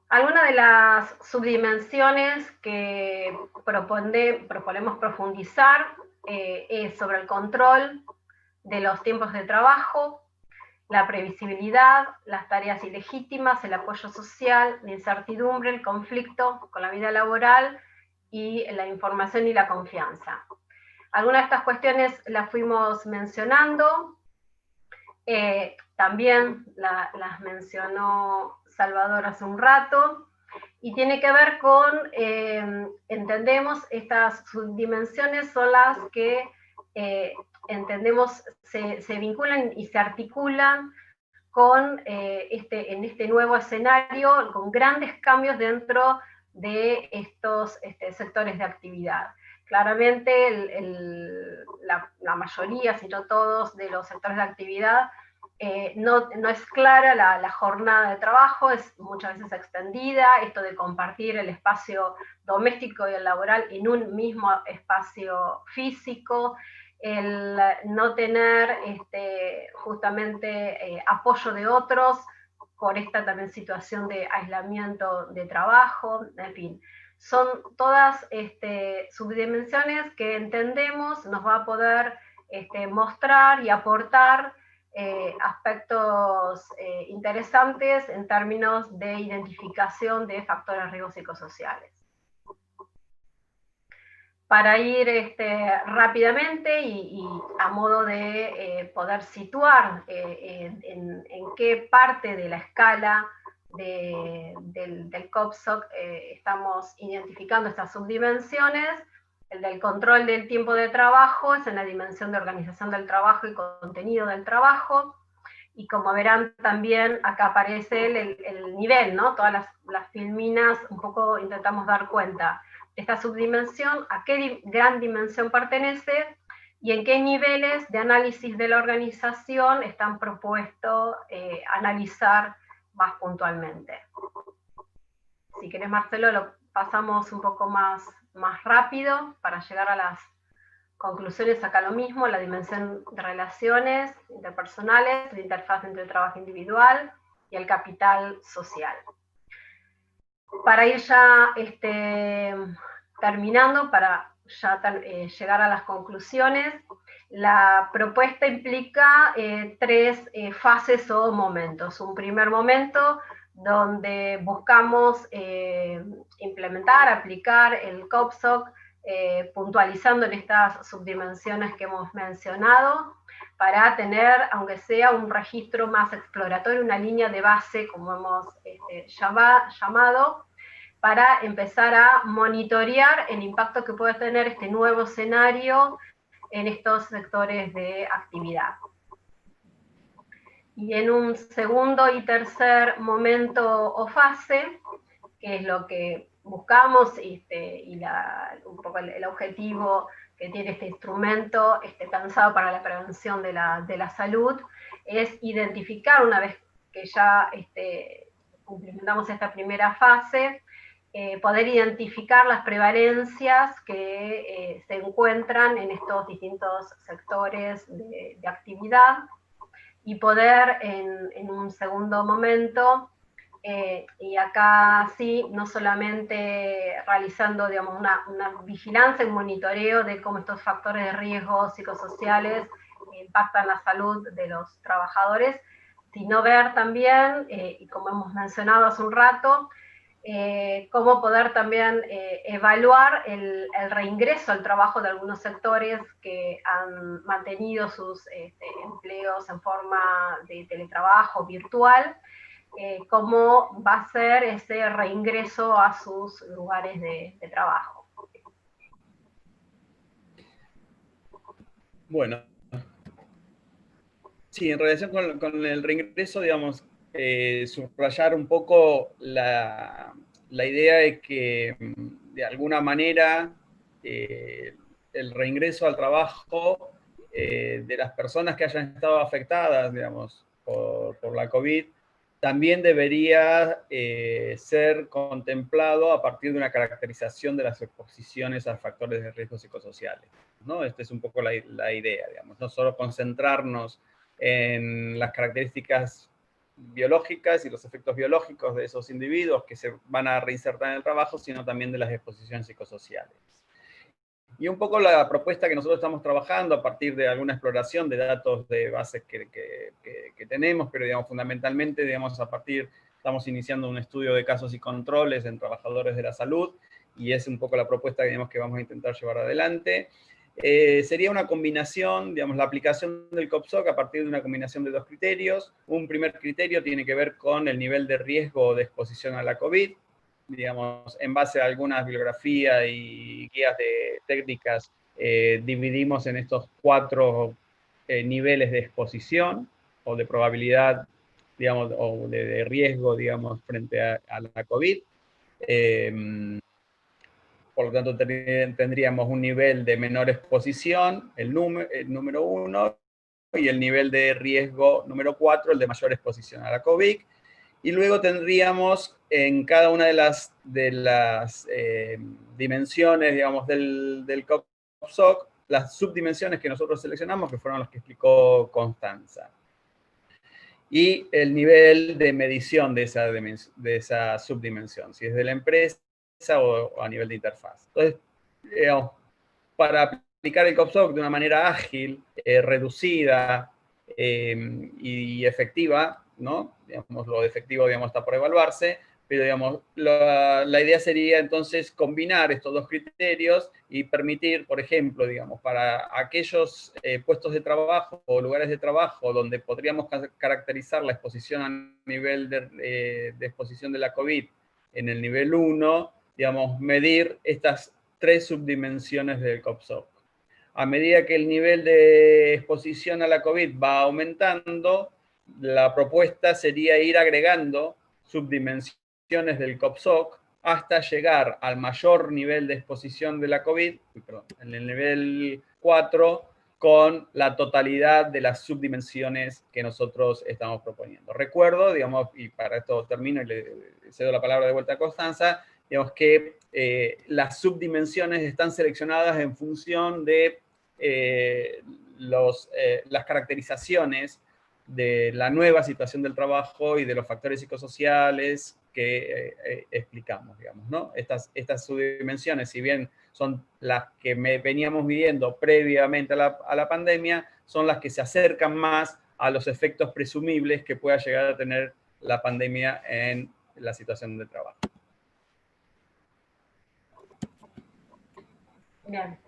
S3: Algunas de las subdimensiones que proponemos profundizar es sobre el control de los tiempos de trabajo, la previsibilidad, las tareas ilegítimas, el apoyo social, la incertidumbre, el conflicto con la vida laboral y la información y la confianza. Algunas de estas cuestiones las fuimos mencionando, también las mencionó Salvador hace un rato, y tiene que ver con, entendemos, estas subdimensiones son las que entendemos se vinculan y se articulan con en este nuevo escenario, con grandes cambios dentro de estos sectores de actividad. Claramente la mayoría, si no todos, de los sectores de actividad no es clara la jornada de trabajo, es muchas veces extendida, esto de compartir el espacio doméstico y el laboral en un mismo espacio físico, el no tener justamente apoyo de otros por esta también situación de aislamiento de trabajo, en fin. Son todas subdimensiones que entendemos nos va a poder mostrar y aportar aspectos interesantes en términos de identificación de factores de riesgo psicosociales. Para ir rápidamente y a modo de poder situar en qué parte de la escala del COPSOC estamos identificando estas subdimensiones, el del control del tiempo de trabajo es en la dimensión de organización del trabajo y contenido del trabajo, y como verán también acá aparece el nivel, ¿no? Todas las filminas un poco intentamos dar cuenta de esta subdimensión, a qué gran dimensión pertenece y en qué niveles de análisis de la organización están propuestos analizar más puntualmente. Si querés, Marcelo, lo pasamos un poco más rápido para llegar a las conclusiones. Acá lo mismo, la dimensión de relaciones interpersonales, la interfaz entre el trabajo individual y el capital social. Para ir ya terminando, para ya llegar a las conclusiones, La propuesta implica tres fases o momentos. Un primer momento donde buscamos implementar, aplicar el COPSOC, puntualizando en estas subdimensiones que hemos mencionado, para tener, aunque sea un registro más exploratorio, una línea de base, como hemos llamado, para empezar a monitorear el impacto que puede tener este nuevo escenario en estos sectores de actividad. Y en un segundo y tercer momento o fase, que es lo que buscamos y un poco el objetivo que tiene este instrumento pensado para la prevención de la salud, es identificar, una vez que ya cumplimentamos esta primera fase, poder identificar las prevalencias que se encuentran en estos distintos sectores de actividad, y poder en un segundo momento, y acá sí, no solamente realizando, digamos, una vigilancia y monitoreo de cómo estos factores de riesgo psicosociales impactan la salud de los trabajadores, sino ver también, y como hemos mencionado hace un rato, cómo poder también evaluar el reingreso al trabajo de algunos sectores que han mantenido sus empleos en forma de teletrabajo virtual, cómo va a ser ese reingreso a sus lugares de trabajo.
S2: Bueno, sí, en relación con el reingreso, digamos, subrayar un poco la idea de que, de alguna manera, el reingreso al trabajo de las personas que hayan estado afectadas, digamos, por la COVID, también debería ser contemplado a partir de una caracterización de las exposiciones a factores de riesgo psicosociales, ¿no? Esta es un poco la idea, digamos, no solo concentrarnos en las características biológicas y los efectos biológicos de esos individuos que se van a reinsertar en el trabajo, sino también de las exposiciones psicosociales. Y un poco la propuesta que nosotros estamos trabajando a partir de alguna exploración de datos de bases que tenemos, pero digamos, fundamentalmente, digamos, estamos iniciando un estudio de casos y controles en trabajadores de la salud, y es un poco la propuesta digamos, que vamos a intentar llevar adelante. Sería una combinación, digamos, la aplicación del COPSOC a partir de una combinación de dos criterios. Un primer criterio tiene que ver con el nivel de riesgo de exposición a la COVID, digamos, en base a algunas bibliografías y guías de técnicas, dividimos en estos 4 niveles de exposición o de probabilidad, digamos, o de riesgo, digamos, frente a la COVID. Por lo tanto, tendríamos un nivel de menor exposición, el número 1, y el nivel de riesgo número 4, el de mayor exposición a la COVID. Y luego tendríamos en cada una de las dimensiones, digamos, del COPSOC, las subdimensiones que nosotros seleccionamos, que fueron las que explicó Constanza. Y el nivel de medición de esa subdimensión, si es de la empresa o a nivel de interfaz. Entonces, digamos, para aplicar el COPSOC de una manera ágil, reducida y efectiva, ¿no? Digamos, lo efectivo, digamos, está por evaluarse, pero, digamos, la idea sería, entonces, combinar estos dos criterios y permitir, por ejemplo, digamos, para aquellos puestos de trabajo o lugares de trabajo donde podríamos caracterizar la exposición a nivel de exposición de la COVID en el nivel 1, digamos, medir estas 3 subdimensiones del COPSOC. A medida que el nivel de exposición a la COVID va aumentando, la propuesta sería ir agregando subdimensiones del COPSOC hasta llegar al mayor nivel de exposición de la COVID, en el nivel 4, con la totalidad de las subdimensiones que nosotros estamos proponiendo. Recuerdo, digamos, y para esto termino y le cedo la palabra de vuelta a Constanza, digamos que las subdimensiones están seleccionadas en función de las caracterizaciones de la nueva situación del trabajo y de los factores psicosociales que explicamos, digamos, ¿no? Estas subdimensiones, si bien son las que veníamos midiendo previamente a la pandemia, son las que se acercan más a los efectos presumibles que pueda llegar a tener la pandemia en la situación de trabajo.
S3: Bien.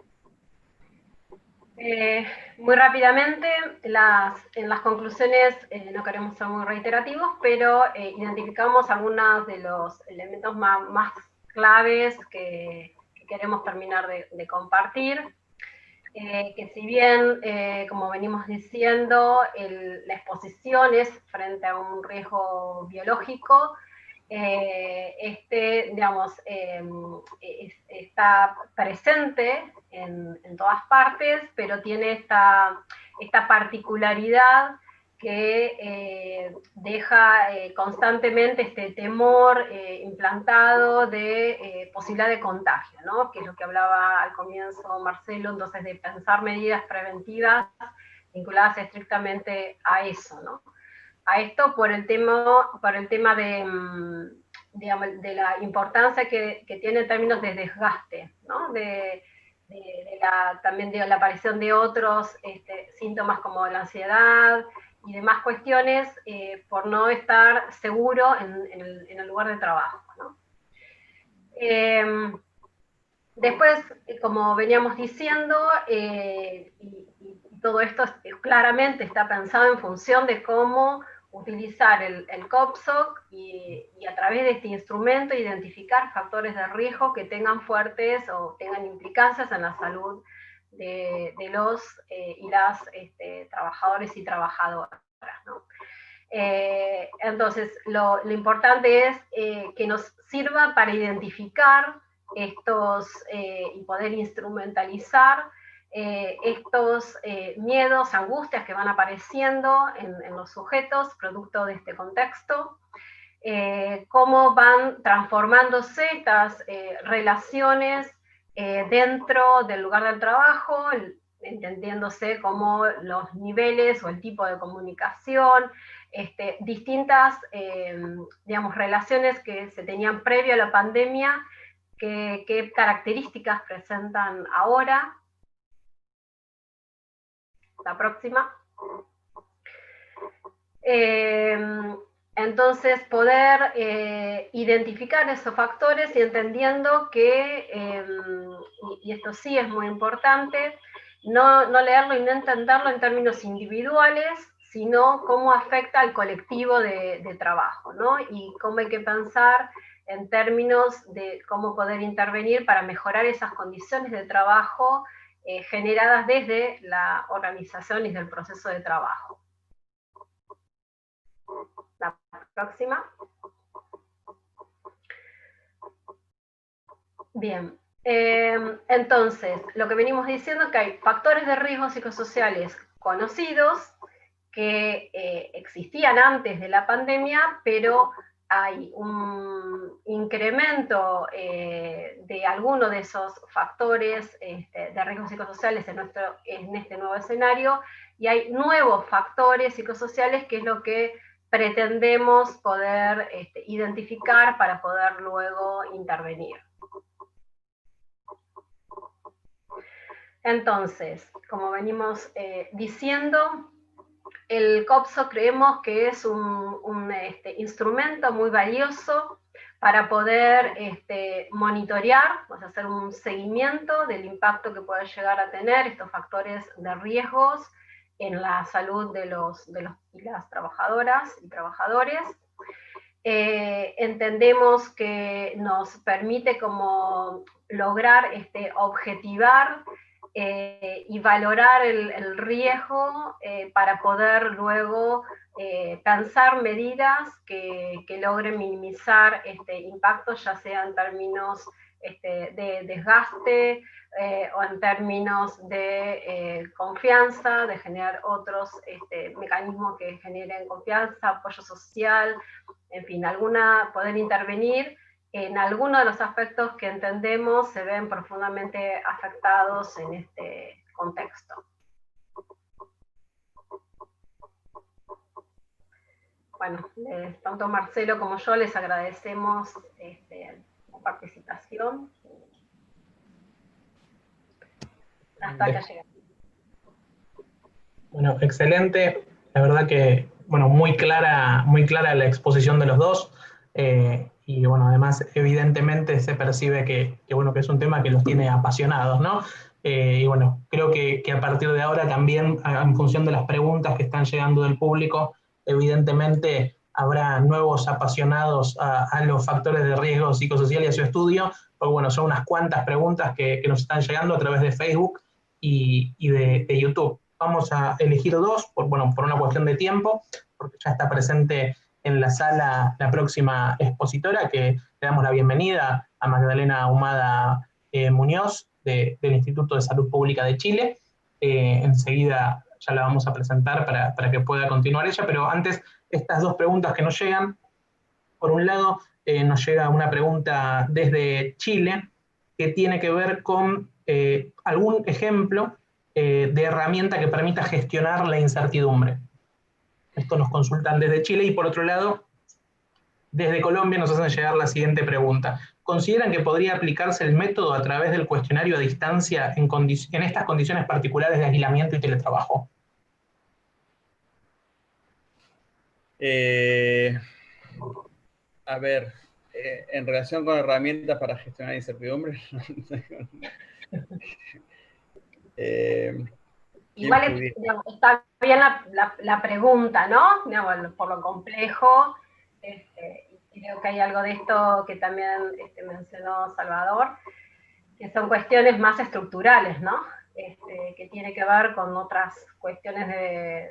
S3: Muy rápidamente, en las conclusiones no queremos ser muy reiterativos, pero identificamos algunos de los elementos más claves que queremos terminar de compartir. Que si bien, como venimos diciendo, la exposición es frente a un riesgo biológico, digamos, está presente en todas partes, pero tiene esta particularidad que deja constantemente este temor implantado de posibilidad de contagio, ¿no? Que es lo que hablaba al comienzo Marcelo, entonces de pensar medidas preventivas vinculadas estrictamente a eso, ¿no? A esto por el tema de, digamos, de la importancia que tiene en términos de desgaste, ¿no? También de la aparición de otros síntomas como la ansiedad y demás cuestiones por no estar seguro en el lugar de trabajo, ¿no? Después, como veníamos diciendo, y todo esto claramente está pensado en función de cómo utilizar el COPSOC y a través de este instrumento identificar factores de riesgo que tengan fuertes o tengan implicancias en la salud de los y las trabajadores y trabajadoras, ¿no? Entonces, lo importante es que nos sirva para identificar estos y poder instrumentalizar estos miedos, angustias que van apareciendo en los sujetos producto de este contexto, cómo van transformándose estas relaciones dentro del lugar del trabajo, entendiéndose como los niveles o el tipo de comunicación, distintas, digamos, relaciones que se tenían previo a la pandemia, qué características presentan ahora. La próxima. Entonces, poder identificar esos factores y entendiendo que, y esto sí es muy importante, no leerlo y no entenderlo en términos individuales, sino cómo afecta al colectivo de trabajo, ¿no? Y cómo hay que pensar en términos de cómo poder intervenir para mejorar esas condiciones de trabajo generadas desde la organización y del proceso de trabajo. La próxima. Bien, entonces, lo que venimos diciendo es que hay factores de riesgo psicosociales conocidos que existían antes de la pandemia, pero hay un incremento de alguno de esos factores de riesgos psicosociales en este nuevo escenario, y hay nuevos factores psicosociales que es lo que pretendemos poder identificar para poder luego intervenir. Entonces, como venimos diciendo, el COPSOC creemos que es un instrumento muy valioso para poder monitorear, o sea, hacer un seguimiento del impacto que puede llegar a tener estos factores de riesgos en la salud de los y las trabajadoras y trabajadores. Entendemos que nos permite como lograr objetivar y valorar el riesgo para poder luego pensar medidas que logren minimizar este impacto, ya sea en términos de desgaste o en términos de confianza, de generar otros mecanismos que generen confianza, apoyo social, en fin, poder intervenir en algunos de los aspectos que entendemos se ven profundamente afectados en este contexto. bueno, tanto Marcelo como yo les agradecemos la participación. Hasta acá llegamos.
S1: Bueno, excelente. La verdad que, bueno, muy clara la exposición de los dos. Y bueno, además, evidentemente se percibe bueno, que es un tema que los tiene apasionados, ¿no? Y bueno, creo que a partir de ahora también, en función de las preguntas que están llegando del público, evidentemente habrá nuevos apasionados a los factores de riesgo psicosocial y a su estudio, porque bueno, son unas cuantas preguntas que nos están llegando a través de Facebook y de YouTube. Vamos a elegir dos, por una cuestión de tiempo, porque ya está presente en la sala la próxima expositora, que le damos la bienvenida a Magdalena Ahumada Muñoz, del Instituto de Salud Pública de Chile. Enseguida ya la vamos a presentar para que pueda continuar ella, pero antes, estas dos preguntas que nos llegan. Por un lado, nos llega una pregunta desde Chile, que tiene que ver con algún ejemplo de herramienta que permita gestionar la incertidumbre. Esto nos consultan desde Chile, y por otro lado, desde Colombia nos hacen llegar la siguiente pregunta. ¿Consideran que podría aplicarse el método a través del cuestionario a distancia en estas condiciones particulares de aislamiento y teletrabajo?
S2: A ver, en relación con herramientas para gestionar incertidumbre,
S3: igual digamos, está bien la pregunta, ¿no? Digamos, por lo complejo, y creo que hay algo de esto que también mencionó Salvador, que son cuestiones más estructurales, ¿no? Que tiene que ver con otras cuestiones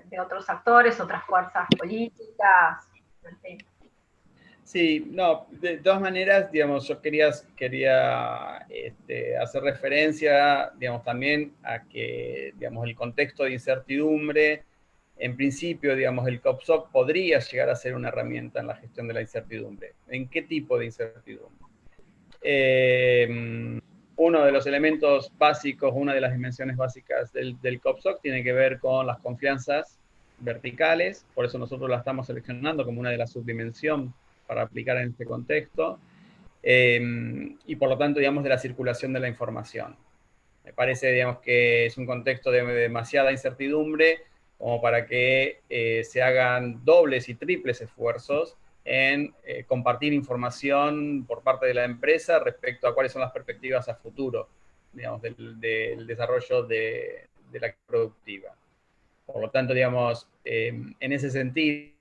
S3: de otros actores, otras fuerzas políticas, en fin.
S2: Sí, no, de todas maneras, digamos, yo quería hacer referencia, digamos, también a que, digamos, el contexto de incertidumbre, en principio, digamos, el COPSOC podría llegar a ser una herramienta en la gestión de la incertidumbre. ¿En qué tipo de incertidumbre? Uno de los elementos básicos, una de las dimensiones básicas del COPSOC tiene que ver con las confianzas verticales, por eso nosotros la estamos seleccionando como una de las subdimensiones para aplicar en este contexto, y por lo tanto, digamos, de la circulación de la información. Me parece, digamos, que es un contexto de demasiada incertidumbre como para que se hagan dobles y triples esfuerzos en compartir información por parte de la empresa respecto a cuáles son las perspectivas a futuro, digamos, del desarrollo de la productiva. Por lo tanto, digamos, en ese sentido,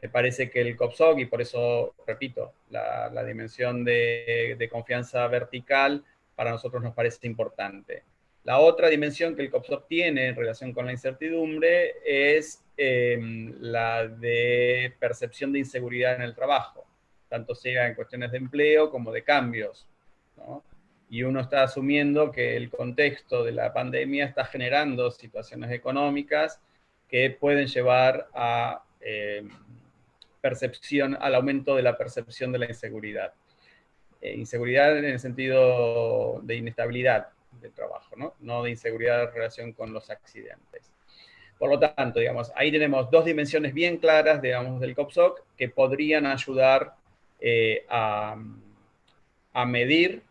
S2: me parece que el COPSOC, y por eso, repito, la dimensión de confianza vertical para nosotros nos parece importante. La otra dimensión que el COPSOC tiene en relación con la incertidumbre es la de percepción de inseguridad en el trabajo, tanto sea en cuestiones de empleo como de cambios, ¿no? Y uno está asumiendo que el contexto de la pandemia está generando situaciones económicas que pueden llevar a al aumento de la percepción de la inseguridad. Inseguridad en el sentido de inestabilidad del trabajo, ¿no? No de inseguridad en relación con los accidentes. Por lo tanto, digamos, ahí tenemos dos dimensiones bien claras, digamos, del COPSOC que podrían ayudar a medir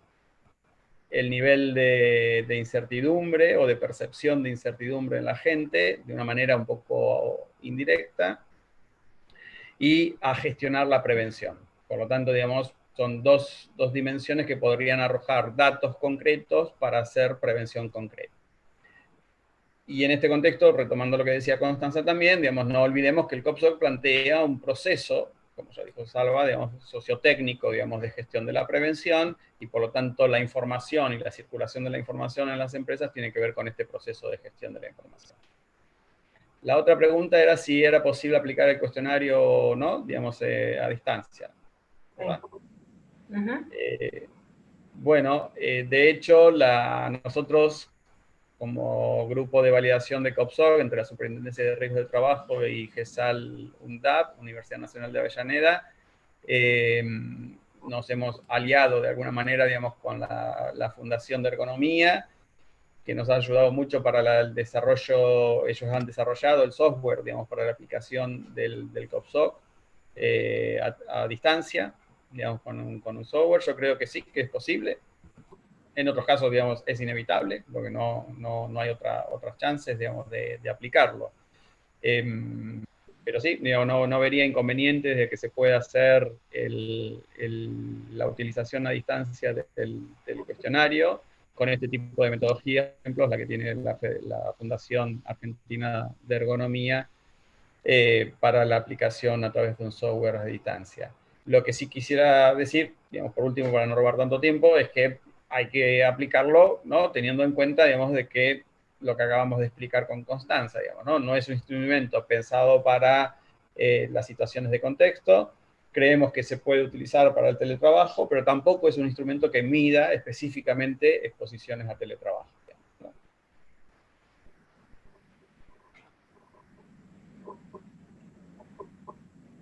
S2: el nivel de incertidumbre o de percepción de incertidumbre en la gente de una manera un poco indirecta y a gestionar la prevención. Por lo tanto, digamos, son dos dimensiones que podrían arrojar datos concretos para hacer prevención concreta. Y en este contexto, retomando lo que decía Constanza también, digamos, no olvidemos que el COPSOC plantea un proceso, como ya dijo Salva, digamos, sociotécnico, digamos, de gestión de la prevención, y por lo tanto la información y la circulación de la información en las empresas tiene que ver con este proceso de gestión de la información. La otra pregunta era si era posible aplicar el cuestionario o no, digamos, a distancia. ¿Verdad? Bueno, de hecho, nosotros, como grupo de validación de COPSOC, entre la Superintendencia de Riesgos de Trabajo y GESAL UNDAP, Universidad Nacional de Avellaneda, nos hemos aliado de alguna manera, digamos, con la Fundación de Ergonomía, que nos ha ayudado mucho para el desarrollo. Ellos han desarrollado el software, digamos, para la aplicación del COPSOC, a distancia, digamos, con un software. Yo creo que sí, que es posible. En otros casos, digamos, es inevitable, porque no hay otras chances, digamos, de aplicarlo. Pero sí, digamos, no vería inconvenientes de que se pueda hacer la utilización a distancia del cuestionario con este tipo de metodologías, por ejemplo, la que tiene la Fundación Argentina de Ergonomía, para la aplicación a través de un software a distancia. Lo que sí quisiera decir, digamos, por último, para no robar tanto tiempo, es que hay que aplicarlo, ¿no?, teniendo en cuenta, digamos, de que lo que acabamos de explicar con Constanza, digamos, ¿no? No es un instrumento pensado para las situaciones de contexto. Creemos que se puede utilizar para el teletrabajo, pero tampoco es un instrumento que mida específicamente exposiciones a teletrabajo.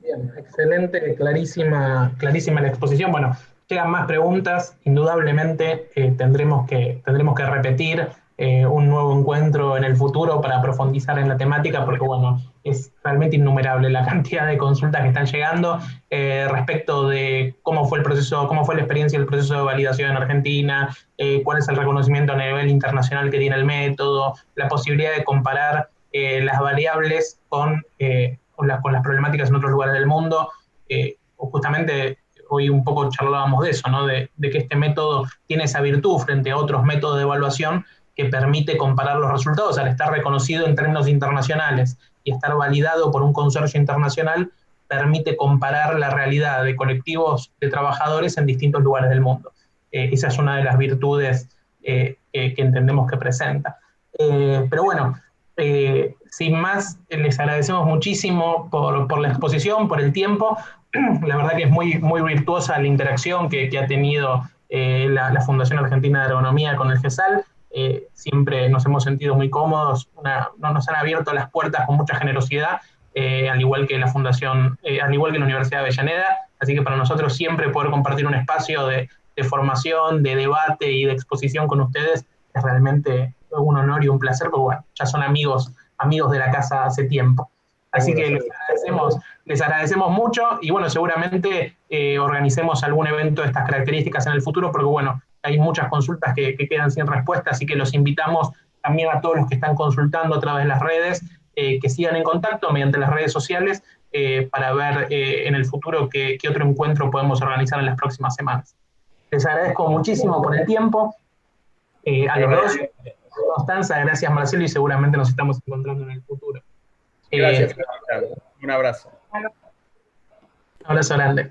S1: Bien, excelente, clarísima la exposición. Bueno, llegan más preguntas, indudablemente tendremos que repetir un nuevo encuentro en el futuro para profundizar en la temática, porque bueno, es realmente innumerable la cantidad de consultas que están llegando respecto de cómo fue el proceso, cómo fue la experiencia del proceso de validación en Argentina, cuál es el reconocimiento a nivel internacional que tiene el método, la posibilidad de comparar las variables con las problemáticas en otros lugares del mundo. Justamente hoy un poco charlábamos de eso, ¿no? De que este método tiene esa virtud frente a otros métodos de evaluación que permite comparar los resultados al estar reconocido en términos internacionales y estar validado por un consorcio internacional, permite comparar la realidad de colectivos de trabajadores en distintos lugares del mundo. Esa es una de las virtudes que entendemos que presenta. Pero bueno, sin más, les agradecemos muchísimo por la exposición, por el tiempo. La verdad que es muy, muy virtuosa la interacción que ha tenido la Fundación Argentina de Ergonomía con el GESAL. Siempre nos hemos sentido muy cómodos, nos han abierto las puertas con mucha generosidad, al igual que la Fundación, al igual que la Universidad de Avellaneda. Así que para nosotros siempre poder compartir un espacio de formación, de debate y de exposición con ustedes es realmente un honor y un placer, porque bueno, ya son amigos de la casa hace tiempo. Así que les agradecemos mucho y bueno, seguramente organicemos algún evento de estas características en el futuro, porque bueno, hay muchas consultas que quedan sin respuesta, así que los invitamos también a todos los que están consultando a través de las redes, que sigan en contacto mediante las redes sociales para ver en el futuro qué otro encuentro podemos organizar en las próximas semanas. Les agradezco muchísimo por el tiempo. A los dos, Constanza, gracias Marcelo, y seguramente nos estamos encontrando en el futuro.
S2: Gracias, un abrazo.
S3: Bueno.
S1: Un abrazo grande.